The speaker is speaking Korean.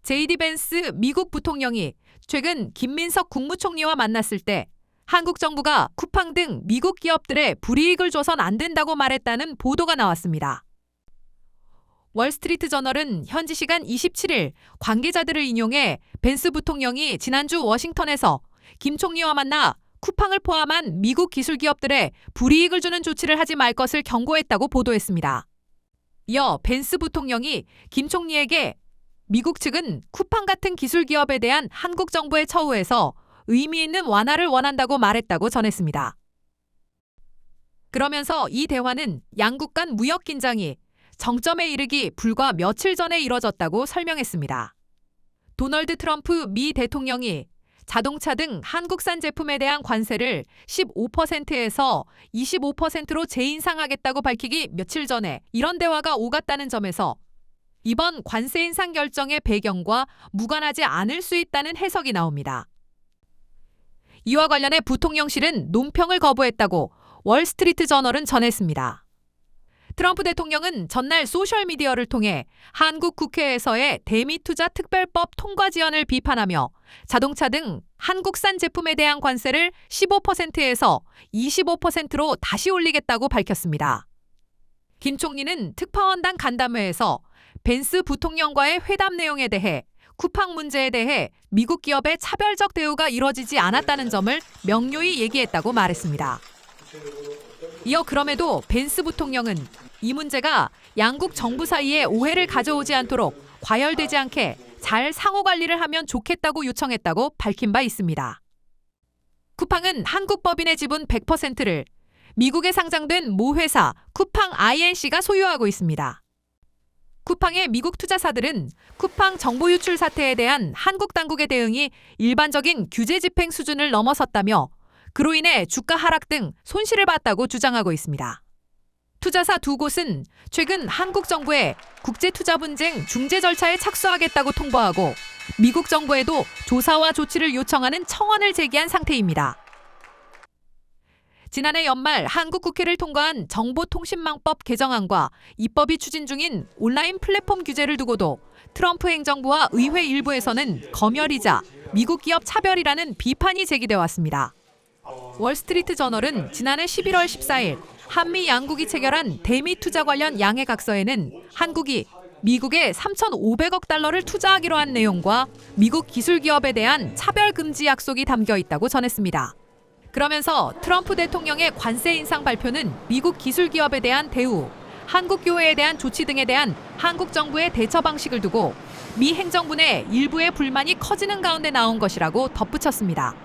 JD 벤스 미국 부통령이 최근 김민석 국무총리와 만났을 때 한국 정부가 쿠팡 등 미국 기업들에 불이익을 줘선 안 된다고 말했다는 보도가 나왔습니다. 월스트리트 저널은 현지 시간 27일 관계자들을 인용해 벤스 부통령이 지난주 워싱턴에서 김 총리와 만나 쿠팡을 포함한 미국 기술 기업들에 불이익을 주는 조치를 하지 말 것을 경고했다고 보도했습니다. 이어 벤스 부통령이 김 총리에게 미국 측은 쿠팡 같은 기술 기업에 대한 한국 정부의 처우에서 의미 있는 완화를 원한다고 말했다고 전했습니다. 그러면서 이 대화는 양국 간 무역 긴장이 정점에 이르기 불과 며칠 전에 이뤄졌다고 설명했습니다. 도널드 트럼프 미 대통령이 자동차 등 한국산 제품에 대한 관세를 15%에서 25%로 재인상하겠다고 밝히기 며칠 전에 이런 대화가 오갔다는 점에서 이번 관세 인상 결정의 배경과 무관하지 않을 수 있다는 해석이 나옵니다. 이와 관련해 부통령실은 논평을 거부했다고 월스트리트 저널은 전했습니다. 트럼프 대통령은 전날 소셜미디어를 통해 한국 국회에서의 대미투자 특별법 통과 지연을 비판하며 자동차 등 한국산 제품에 대한 관세를 15%에서 25%로 다시 올리겠다고 밝혔습니다. 김 총리는 특파원단 간담회에서 벤스 부통령과의 회담 내용에 대해 쿠팡 문제에 대해 미국 기업의 차별적 대우가 이뤄지지 않았다는 점을 명료히 얘기했다고 말했습니다. 이어 그럼에도 벤스 부통령은 이 문제가 양국 정부 사이에 오해를 가져오지 않도록 과열되지 않게 잘 상호 관리를 하면 좋겠다고 요청했다고 밝힌 바 있습니다. 쿠팡은 한국 법인의 지분 100%를 미국에 상장된 모 회사 쿠팡 INC가 소유하고 있습니다. 쿠팡의 미국 투자사들은 쿠팡 정보 유출 사태에 대한 한국 당국의 대응이 일반적인 규제 집행 수준을 넘어섰다며 그로 인해 주가 하락 등 손실을 봤다고 주장하고 있습니다. 투자사 두 곳은 최근 한국 정부에 국제투자 분쟁 중재 절차에 착수하겠다고 통보하고 미국 정부에도 조사와 조치를 요청하는 청원을 제기한 상태입니다. 지난해 연말 한국 국회를 통과한 정보통신망법 개정안과 입법이 추진 중인 온라인 플랫폼 규제를 두고도 트럼프 행정부와 의회 일부에서는 검열이자 미국 기업 차별이라는 비판이 제기돼 왔습니다. 월스트리트 저널은 지난해 11월 14일 한미 양국이 체결한 대미 투자 관련 양해 각서에는 한국이 미국에 3,500억 달러를 투자하기로 한 내용과 미국 기술 기업에 대한 차별 금지 약속이 담겨 있다고 전했습니다. 그러면서 트럼프 대통령의 관세 인상 발표는 미국 기술 기업에 대한 대우, 한국 교회에 대한 조치 등에 대한 한국 정부의 대처 방식을 두고 미 행정부 내 일부의 불만이 커지는 가운데 나온 것이라고 덧붙였습니다.